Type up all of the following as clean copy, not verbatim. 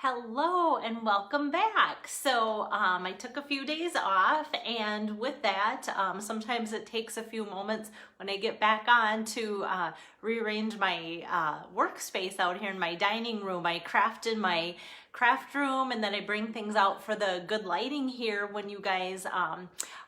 Hello and welcome back. I took a few days off, and with that, sometimes it takes a few moments when I get back on to rearrange my workspace out here in my dining room. I craft in my craft room, and then I bring things out for the good lighting here when you guys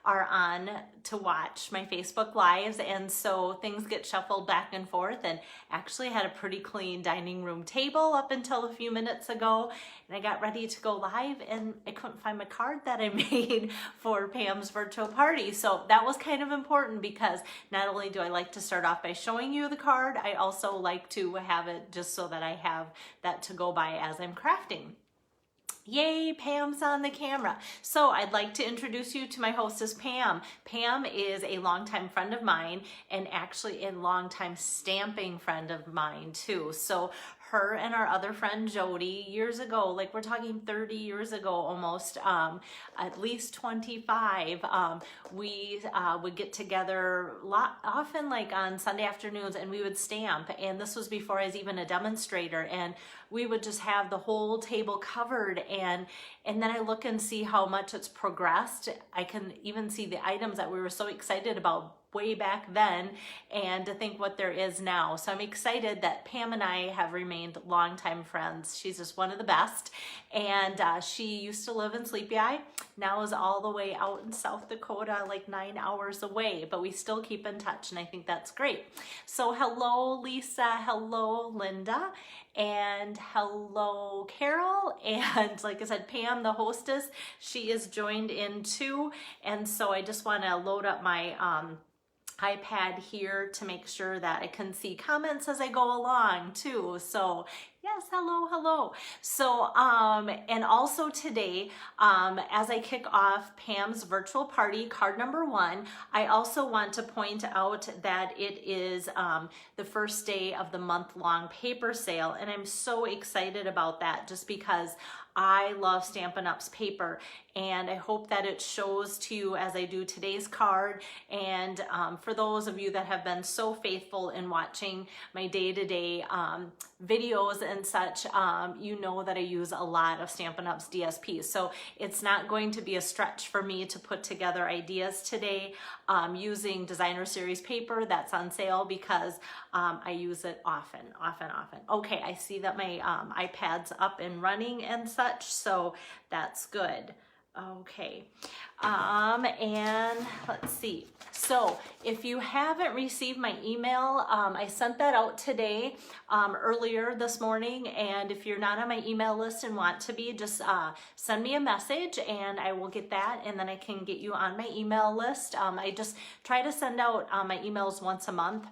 are on to watch my Facebook lives, and so things get shuffled back and forth. And actually had a pretty clean dining room table up until a few minutes ago, and I got ready to go live and I couldn't find my card that I made for Pam's virtual party. So that was kind of important, because not only do I like to start off by showing you the card, I also like to have it just so that I have that to go by as I'm crafting. Yay, Pam's on the camera. So I'd like to introduce you to my hostess, Pam. Pam is a longtime friend of mine, and actually a longtime stamping friend of mine too. So her and our other friend Jody, years ago, like we're talking 30 years ago almost, at least 25, we would get together often like on Sunday afternoons, and we would stamp. And this was before I was even a demonstrator, and we would just have the whole table covered. And then I look and see how much it's progressed. I can even see the items that we were so excited about way back then, and to think what there is now. So I'm excited that Pam and I have remained longtime friends. She's just one of the best. And she used to live in Sleepy Eye, now is all the way out in South Dakota, like 9 hours away, but we still keep in touch, and I think that's great. So hello, Lisa. Hello, Linda. And hello, Carol. And like I said, Pam, the hostess, she is joined in too. And so I just want to load up my iPad here to make sure that I can see comments as I go along too. So yes, hello. So, and also today, as I kick off Pam's virtual party, card number 1, I also want to point out that it is the first day of the month-long paper sale, and I'm so excited about that, just because I love Stampin' Up's paper, and I hope that it shows to you as I do today's card. And for those of you that have been so faithful in watching my day-to-day videos and such, you know that I use a lot of Stampin' Up's DSPs. So it's not going to be a stretch for me to put together ideas today using designer series paper that's on sale, because I use it often. Okay, I see that my iPad's up and running and such, so that's good. Okay, and let's see. So if you haven't received my email, I sent that out today, earlier this morning. And if you're not on my email list and want to be, just send me a message and I will get that, and then I can get you on my email list. I just try to send out my emails once a month.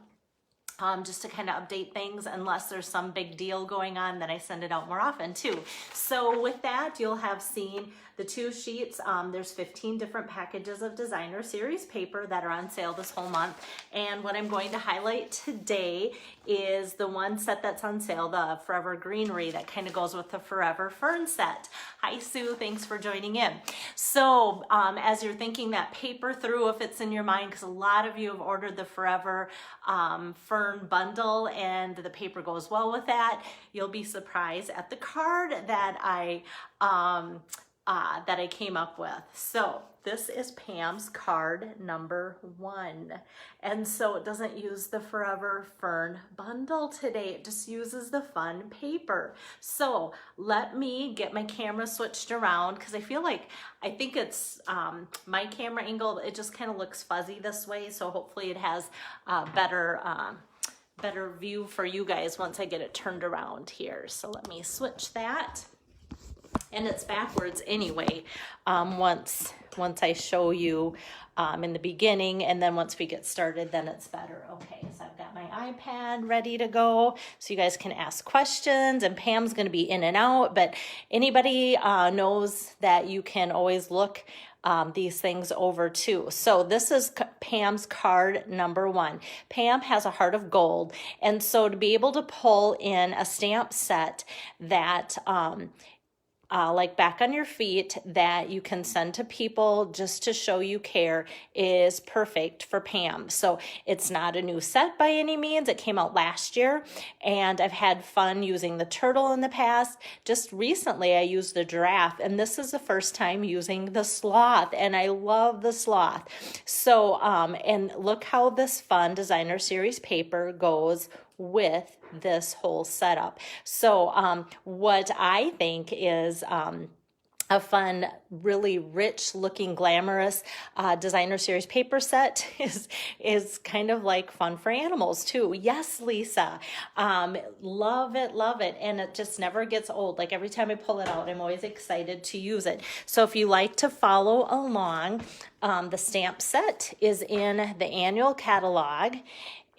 Just to kind of update things, unless there's some big deal going on, then I send it out more often too. So with that, you'll have seen the 2 sheets. There's 15 different packages of designer series paper that are on sale this whole month. And what I'm going to highlight today is the one set that's on sale, the Forever Greenery, that kind of goes with the Forever Fern set. Hi Sue, thanks for joining in. So as you're thinking that paper through, if it's in your mind, because a lot of you have ordered the Forever Fern bundle and the paper goes well with that, you'll be surprised at the card that I came up with. So this is Pam's card number 1. And so it doesn't use the Forever Fern bundle today. It just uses the fun paper. So let me get my camera switched around, because I think it's my camera angle. It just kind of looks fuzzy this way. So hopefully it has better view for you guys once I get it turned around here. So let me switch that. And it's backwards anyway, once I show you in the beginning, and then once we get started, then it's better. Okay, so I've got my iPad ready to go, so you guys can ask questions, and Pam's going to be in and out, but anybody knows that you can always look these things over too. So this is Pam's card number 1. Pam has a heart of gold, and so to be able to pull in a stamp set that like back on your feet, that you can send to people just to show you care is perfect for Pam. So it's not a new set by any means. It came out last year, and I've had fun using the turtle in the past. Just recently I used the giraffe, and this is the first time using the sloth, and I love the sloth. So and look how this fun designer series paper goes with this whole setup. So what I think is a fun, really rich looking, glamorous designer series paper set is kind of like fun for animals too. Yes, Lisa. Love it, love it. And it just never gets old. Like every time I pull it out, I'm always excited to use it. So if you like to follow along, the stamp set is in the annual catalog,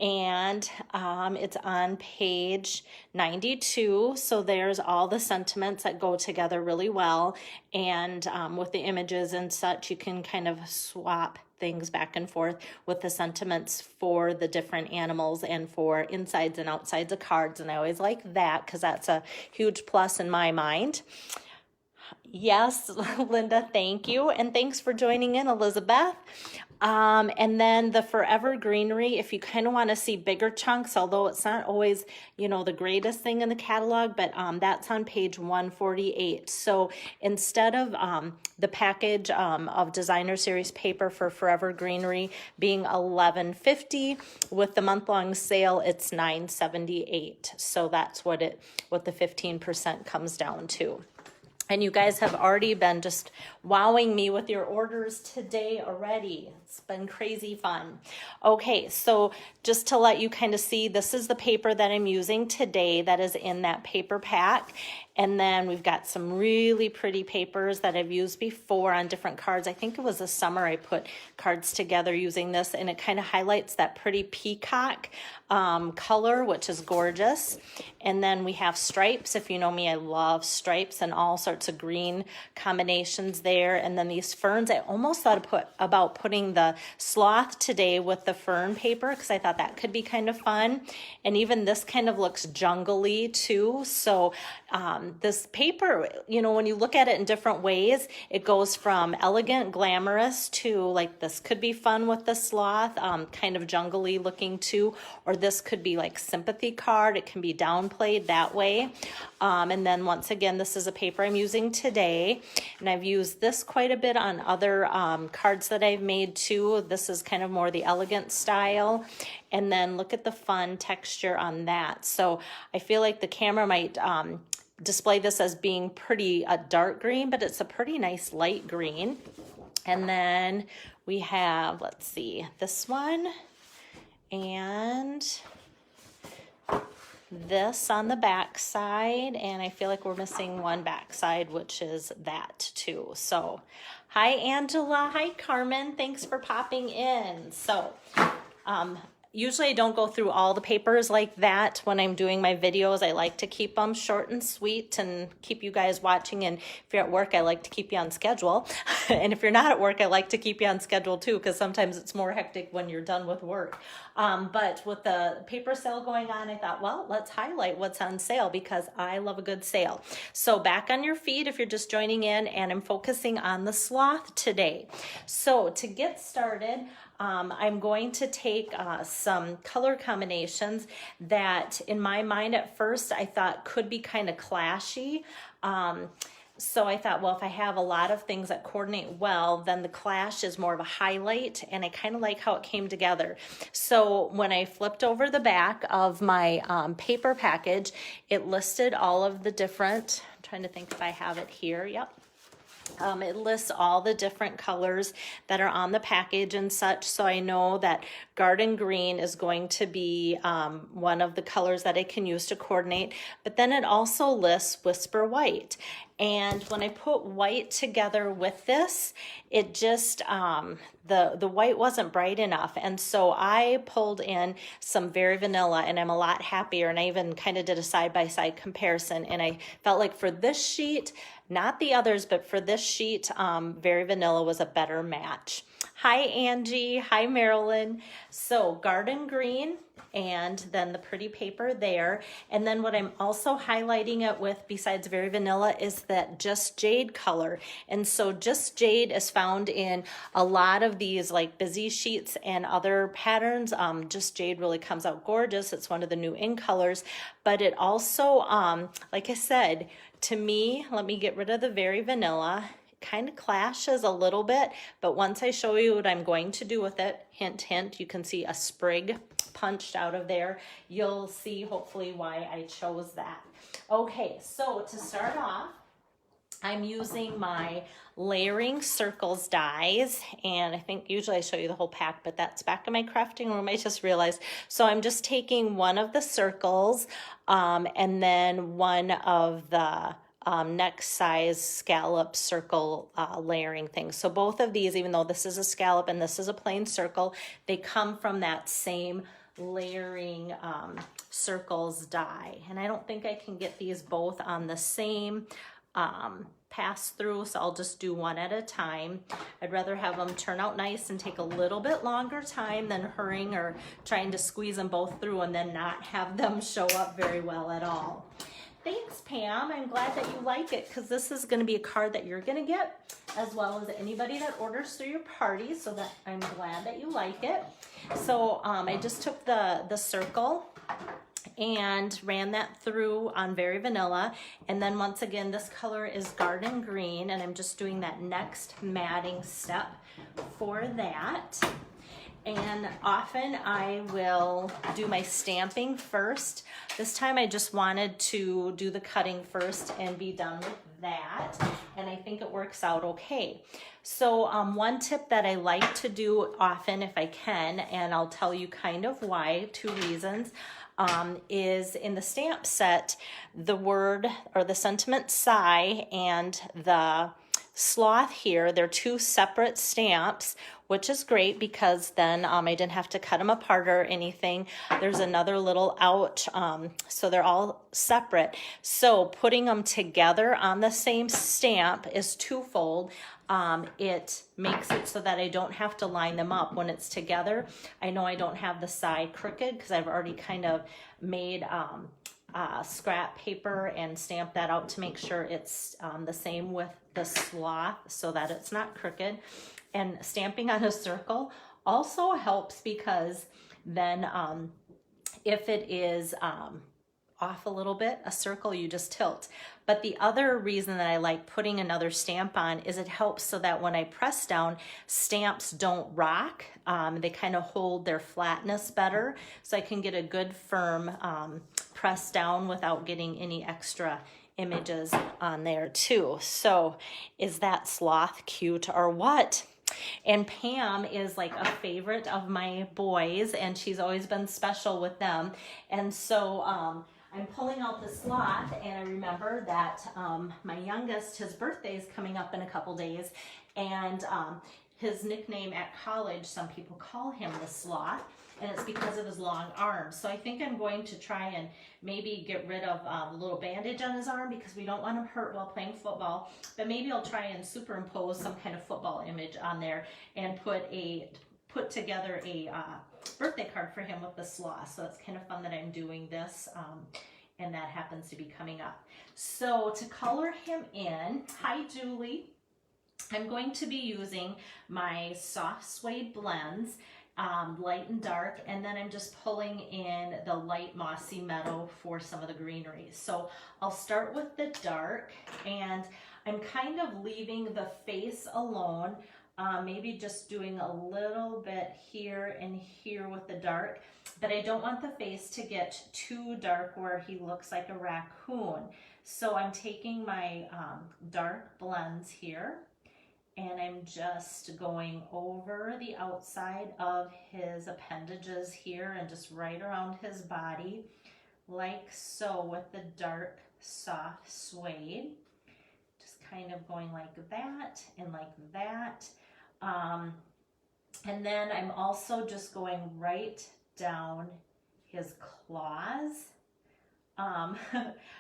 and it's on page 92. So there's all the sentiments that go together really well, and with the images and such, you can kind of swap things back and forth with the sentiments for the different animals and for insides and outsides of cards. And I always like that because that's a huge plus in my mind. Yes, Linda, thank you. And thanks for joining in, Elizabeth. And then the Forever Greenery, if you kind of want to see bigger chunks, although it's not always, the greatest thing in the catalog, but that's on page 148. So instead of the package of designer series paper for Forever Greenery being $11.50, with the month-long sale, it's $9.78. So that's what the 15% comes down to. And you guys have already been just wowing me with your orders today already. It's been crazy fun. Okay, so just to let you kind of see, this is the paper that I'm using today that is in that paper pack. And then we've got some really pretty papers that I've used before on different cards. I think it was this summer I put cards together using this, and it kind of highlights that pretty peacock color, which is gorgeous. And then we have stripes. If you know me, I love stripes and all sorts of green combinations there. And then these ferns, I almost thought about putting the sloth today with the fern paper, because I thought that could be kind of fun. And even this kind of looks jungly too. So this paper, when you look at it in different ways, it goes from elegant, glamorous to like this could be fun with the sloth, kind of jungly looking too, or this could be like sympathy card. It can be downplayed that way. And then once again, this is a paper I'm using today, and I've used this quite a bit on other cards that I've made too. This is kind of more the elegant style. And then look at the fun texture on that. So I feel like the camera might display this as being pretty dark green, but it's a pretty nice light green. And then we have, let's see, this one and this on the back side, and I feel like we're missing one back side, which is that too. So hi Angela, hi Carmen, thanks for popping in. So usually I don't go through all the papers like that when I'm doing my videos. I like to keep them short and sweet and keep you guys watching. And if you're at work, I like to keep you on schedule. And if you're not at work, I like to keep you on schedule too, because sometimes it's more hectic when you're done with work. But with the paper sale going on, I thought, well, let's highlight what's on sale because I love a good sale. So back on your feet if you're just joining in, and I'm focusing on the sloth today. So to get started, I'm going to take some color combinations that in my mind at first I thought could be kind of clashy. So I thought, well, if I have a lot of things that coordinate well, then the clash is more of a highlight, and I kind of like how it came together. So when I flipped over the back of my paper package, it listed all of the different, I'm trying to think if I have it here, yep. It lists all the different colors that are on the package and such, so I know that garden green is going to be one of the colors that I can use to coordinate, but then it also lists whisper white. And when I put white together with this, it just, the white wasn't bright enough. And so I pulled in some Very Vanilla, and I'm a lot happier. And I even kind of did a side-by-side comparison. And I felt like for this sheet, not the others, but for this sheet, Very Vanilla was a better match. Hi, Angie. Hi, Marilyn. So garden green and then the pretty paper there. And then what I'm also highlighting it with besides Very Vanilla is that Just Jade color. And so Just Jade is found in a lot of these like busy sheets and other patterns. Just Jade really comes out gorgeous. It's one of the new in colors, but it also, like I said, to me, let me get rid of the Very Vanilla. Kind of clashes a little bit, but once I show you what I'm going to do with it, hint, hint, you can see a sprig punched out of there. You'll see hopefully why I chose that. Okay, so to start off, I'm using my layering circles dies, and I think usually I show you the whole pack, but that's back in my crafting room. I just realized. So I'm just taking one of the circles and then one of the next size scallop circle layering things. So both of these, even though this is a scallop and this is a plain circle, they come from that same layering circles die. And I don't think I can get these both on the same pass through, so I'll just do one at a time. I'd rather have them turn out nice and take a little bit longer time than hurrying or trying to squeeze them both through and then not have them show up very well at all. Thanks, Pam. I'm glad that you like it because this is going to be a card that you're going to get as well as anybody that orders through your party, so that I'm glad that you like it. So I just took the circle and ran that through on Very Vanilla, and then once again this color is Garden Green, and I'm just doing that next matting step for that. And often I will do my stamping first. This time I just wanted to do the cutting first and be done with that, and I think it works out okay. So one tip that I like to do often if I can, and I'll tell you kind of why, 2 reasons, is in the stamp set, the word or the sentiment sigh and the sloth here, they're 2 separate stamps, which is great because then I didn't have to cut them apart or anything. There's another little out, so they're all separate. So putting them together on the same stamp is twofold. It makes it so that I don't have to line them up when it's together. I know I don't have the side crooked because I've already kind of made scrap paper and stamp that out to make sure it's the same with the sloth so that it's not crooked. And stamping on a circle also helps because then if it is off a little bit, a circle, you just tilt. But the other reason that I like putting another stamp on is it helps so that when I press down, stamps don't rock. They kind of hold their flatness better, so I can get a good firm press down without getting any extra images on there too. So is that sloth cute or what? And Pam is like a favorite of my boys, and she's always been special with them. And so I'm pulling out the sloth, and I remember that my youngest, his birthday is coming up in a couple days, and his nickname at college, some people call him the Sloth, and it's because of his long arms. So I think I'm going to try and maybe get rid of the little bandage on his arm because we don't want him hurt while playing football, but maybe I'll try and superimpose some kind of football image on there and put together a birthday card for him with the sloth. So it's kind of fun that I'm doing this, and that happens to be coming up. So to color him in, hi Julie, I'm going to be using my soft suede blends, light and dark, and then I'm just pulling in the light mossy meadow for some of the greenery. So I'll start with the dark, and I'm kind of leaving the face alone, maybe just doing a little bit here and here with the dark, but I don't want the face to get too dark where he looks like a raccoon. So I'm taking my dark blends here, and I'm just going over the outside of his appendages here and just right around his body, like so, with the dark soft suede. Just kind of going like that and like that. And then I'm also just going right down his claws.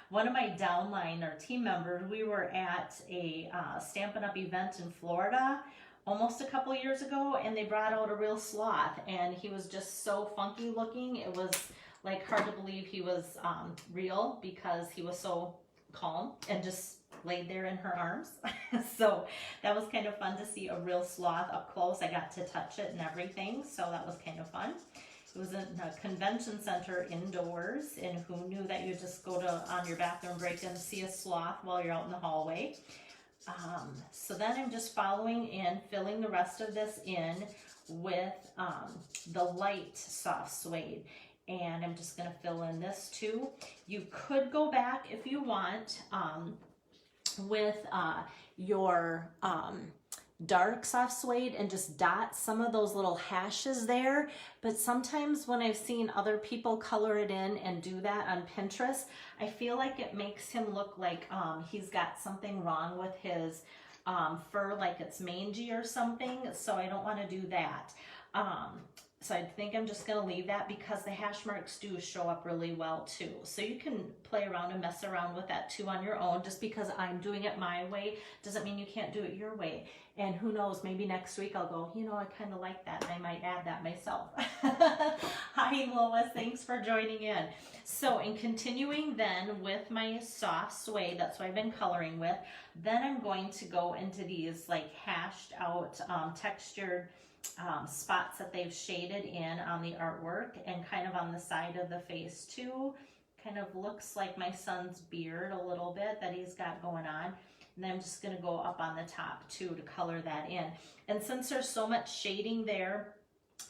One of my downline or team members, we were at a Stampin' Up event in Florida almost a couple years ago, and they brought out a real sloth, and he was just so funky looking. It was like hard to believe he was real because he was so calm and just laid there in her arms. So that was kind of fun to see a real sloth up close. I got to touch it and everything, so that was kind of fun. It was in a convention center indoors, and who knew that you just go to on your bathroom break and see a sloth while you're out in the hallway. So then I'm just following in, filling the rest of this in with the light soft suede. And I'm just gonna fill in this too. You could go back if you want with your dark soft suede and just dot some of those little hashes there. But sometimes when I've seen other people color it in and do that on Pinterest, I feel like it makes him look like he's got something wrong with his fur, like it's mangy or something. So I don't want to do that. So I think I'm just going to leave that because the hash marks do show up really well too. So you can play around and mess around with that too on your own. Just because I'm doing it my way doesn't mean you can't do it your way. And who knows, maybe next week I'll go, you know, I kind of like that. I might add that myself. Hi Lois, thanks for joining in. So in continuing then with my soft suede, that's what I've been coloring with, then I'm going to go into these like hashed out textured spots that they've shaded in on the artwork and kind of on the side of the face too. Kind of looks like my son's beard a little bit that he's got going on. And then I'm just going to go up on the top too to color that in. And since there's so much shading there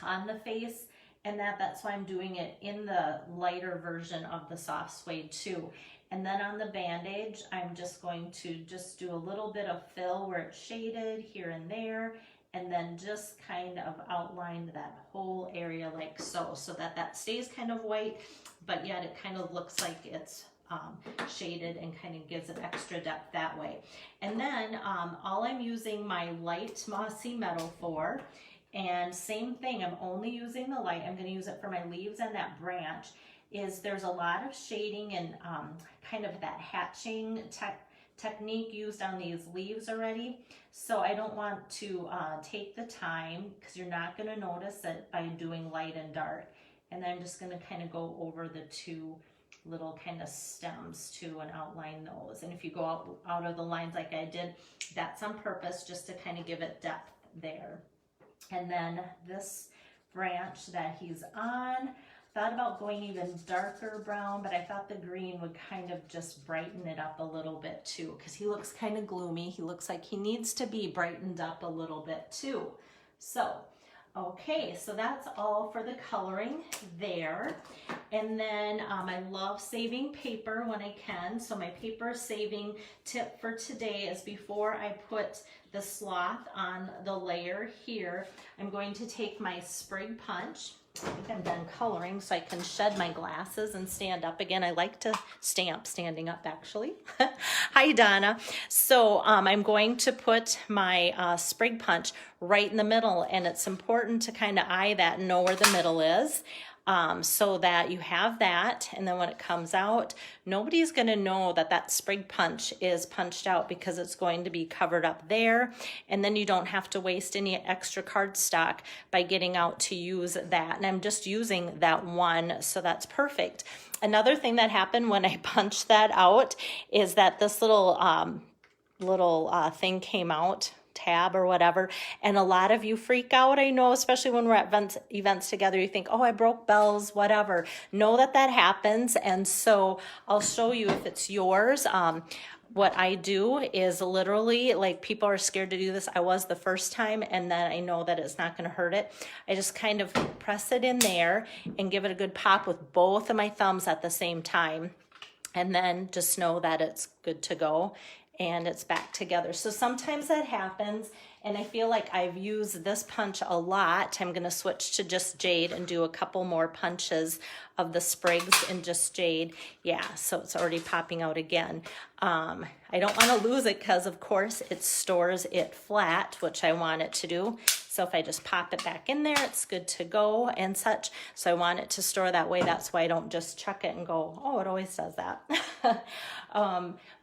on the face, and that's why I'm doing it in the lighter version of the soft suede too. And then on the bandage, I'm just going to just do a little bit of fill where it's shaded here and there, and then just kind of outline that whole area like so, so that that stays kind of white, but yet it kind of looks like it's shaded and kind of gives it extra depth that way. And then all I'm using my light mossy metal for, and same thing, I'm only using the light, I'm going to use it for my leaves and that branch, is there's a lot of shading and kind of that hatching technique used on these leaves already. So I don't want to take the time, because you're not going to notice it by doing light and dark. And then I'm just going to kind of go over the two little kind of stems too and outline those. And if you go out of the lines like I did, that's on purpose just to kind of give it depth there. And then this branch that he's on, thought about going even darker brown, but I thought the green would kind of just brighten it up a little bit too, because he looks kind of gloomy. He looks like he needs to be brightened up a little bit too. So, okay, so that's all for the coloring there. And then I love saving paper when I can. So my paper saving tip for today is before I put the sloth on the layer here, I'm going to take my sprig punch. I think I'm done coloring so I can shed my glasses and stand up again. I like to stamp standing up actually. Hi Donna. So I'm going to put my sprig punch right in the middle, and it's important to kind of eye that and know where the middle is. So that you have that, and then when it comes out, nobody's going to know that that sprig punch is punched out because it's going to be covered up there, and then you don't have to waste any extra cardstock by getting out to use that. And I'm just using that one, so that's perfect. Another thing that happened when I punched that out is that this little thing came out, tab or whatever, and a lot of you freak out. I know, especially when we're at events together, you think, oh, I broke bells, whatever. Know that that happens, and so I'll show you if it's yours. What I do is literally, like, people are scared to do this. I was the first time, and then I know that it's not going to hurt it. I just kind of press it in there and give it a good pop with both of my thumbs at the same time, and then just know that it's good to go and it's back together. So sometimes that happens, and I feel like I've used this punch a lot. I'm gonna switch to just jade and do a couple more punches of the sprigs in just jade. Yeah, so it's already popping out again. I don't wanna lose it because of course it stores it flat, which I want it to do. So if I just pop it back in there, it's good to go and such. So I want it to store that way. That's why I don't just chuck it and go, oh, it always says that.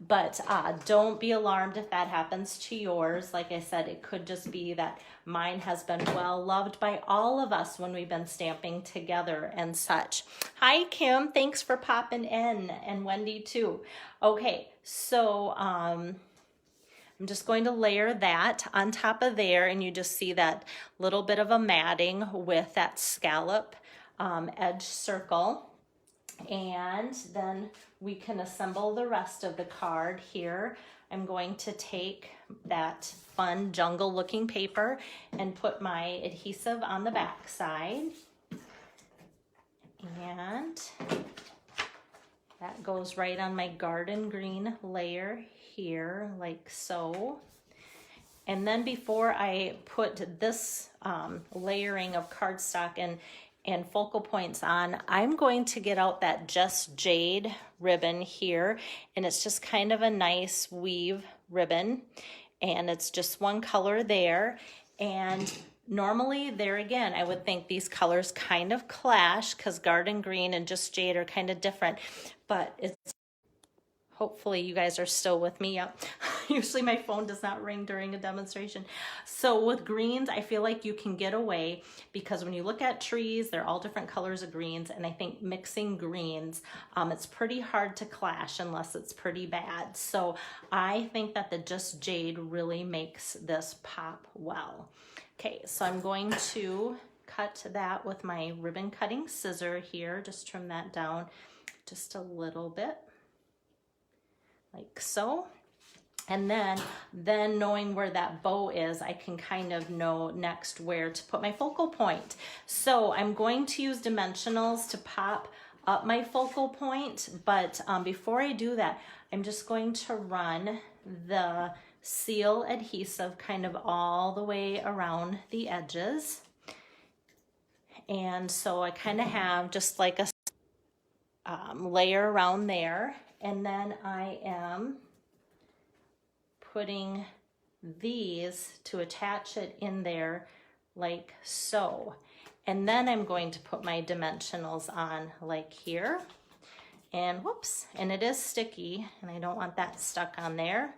But don't be alarmed if that happens to yours. Like I said, it could just be that mine has been well loved by all of us when we've been stamping together and such. Hi, Kim. Thanks for popping in, and Wendy too. Okay, so I'm just going to layer that on top of there, and you just see that little bit of a matting with that scallop edge circle. And then we can assemble the rest of the card here. I'm going to take that fun jungle looking paper and put my adhesive on the back side. And that goes right on my garden green layer here, like so. And then before I put this layering of cardstock and focal points on, I'm going to get out that Just Jade ribbon here, and it's just kind of a nice weave ribbon, and it's just one color there. And normally there again, I would think these colors kind of clash because garden green and Just Jade are kind of different, but it's, hopefully you guys are still with me. Yep. Usually my phone does not ring during a demonstration. So with greens, I feel like you can get away because when you look at trees, they're all different colors of greens. And I think mixing greens, it's pretty hard to clash unless it's pretty bad. So I think that the Just Jade really makes this pop well. Okay, so I'm going to cut that with my ribbon cutting scissor here. Just trim that down just a little bit, like so. And then knowing where that bow is, I can kind of know next where to put my focal point. So I'm going to use dimensionals to pop up my focal point, but before I do that, I'm just going to run the seal adhesive kind of all the way around the edges. And so I kind of have just like a layer around there. And then I am putting these to attach it in there like so. And then I'm going to put my dimensionals on like here. And whoops, and it is sticky and I don't want that stuck on there.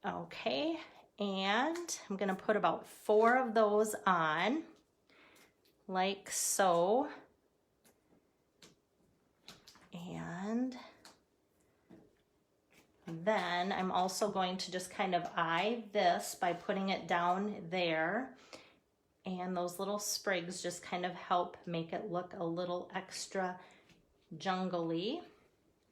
Okay, and I'm gonna put about 4 of those on like so. And then I'm also going to just kind of eye this by putting it down there, and those little sprigs just kind of help make it look a little extra jungly,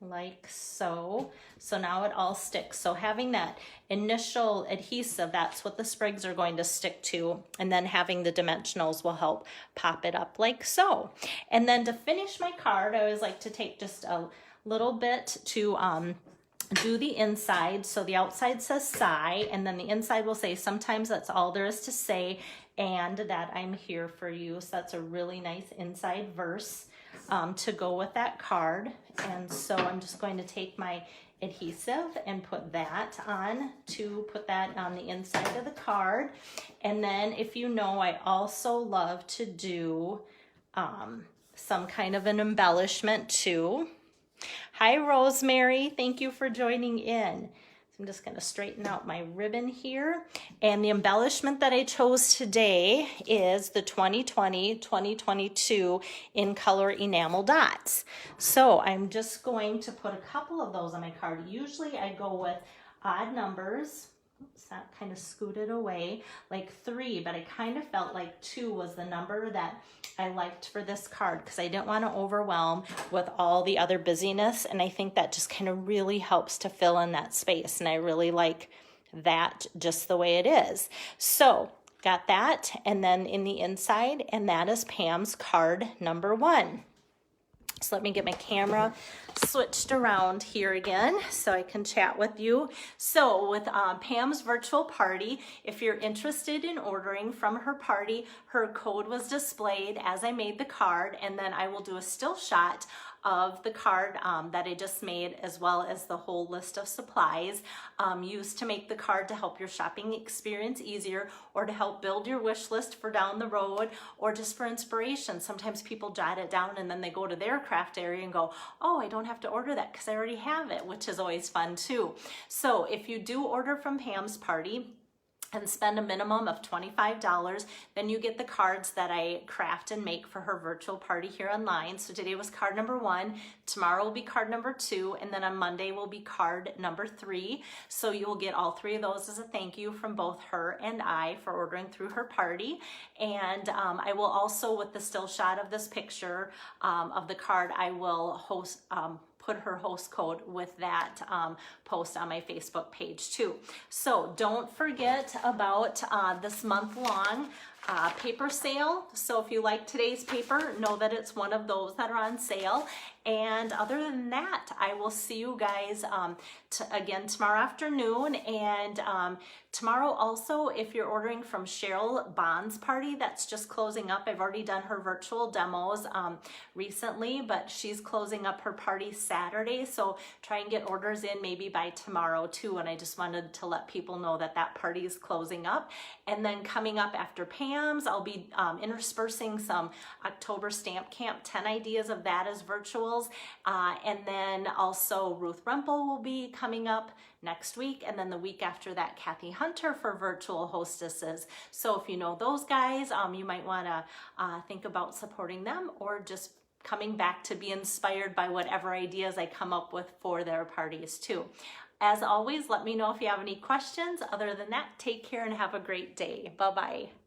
like so. So now it all sticks. So having that initial adhesive, that's what the sprigs are going to stick to, and then having the dimensionals will help pop it up like so. And then to finish my card, I always like to take just a little bit to do the inside. So the outside says sigh, and then the inside will say, sometimes that's all there is to say, and that I'm here for you. So that's a really nice inside verse to go with that card. And so I'm just going to take my adhesive and put that on to put that on the inside of the card. And then if you know, I also love to do some kind of an embellishment too. Hi, Rosemary. Thank you for joining in. So I'm just going to straighten out my ribbon here. And the embellishment that I chose today is the 2020-2022 in color enamel dots. So I'm just going to put a couple of those on my card. Usually I go with odd numbers. Oops, that kind of scooted away, like 3, but I kind of felt like 2 was the number that I liked for this card because I didn't want to overwhelm with all the other busyness, and I think that just kind of really helps to fill in that space, and I really like that just the way it is. So got that, and then in the inside, and that is Pam's card number 1. So let me get my camera switched around here again so I can chat with you. So with Pam's virtual party, if you're interested in ordering from her party, her code was displayed as I made the card, and then I will do a still shot of the card that I just made, as well as the whole list of supplies used to make the card to help your shopping experience easier, or to help build your wish list for down the road, or just for inspiration. Sometimes people jot it down and then they go to their craft area and go, oh, I don't have to order that because I already have it, which is always fun too. So if you do order from Pam's Party and spend a minimum of $25, then you get the cards that I craft and make for her virtual party here online. So today was card number 1, tomorrow will be card number 2, and then on Monday will be card number 3. So you will get all 3 of those as a thank you from both her and I for ordering through her party. And I will also, with the still shot of this picture of the card, I will put her host code with that post on my Facebook page too. So don't forget about this month-long paper sale. So if you like today's paper, know that it's one of those that are on sale. And other than that, I will see you guys again tomorrow afternoon. And tomorrow also, if you're ordering from Cheryl Bond's party, that's just closing up. I've already done her virtual demos recently, but she's closing up her party Saturday. So try and get orders in maybe by tomorrow too. And I just wanted to let people know that that party is closing up. And then coming up after Pam's, I'll be interspersing some October Stamp Camp 10 ideas of that as virtuals. And then also Ruth Rempel will be coming up next week, and then the week after that, Kathy Hunter for virtual hostesses. So if you know those guys, you might want to think about supporting them, or just coming back to be inspired by whatever ideas I come up with for their parties too. As always, let me know if you have any questions. Other than that, take care and have a great day. Bye-bye.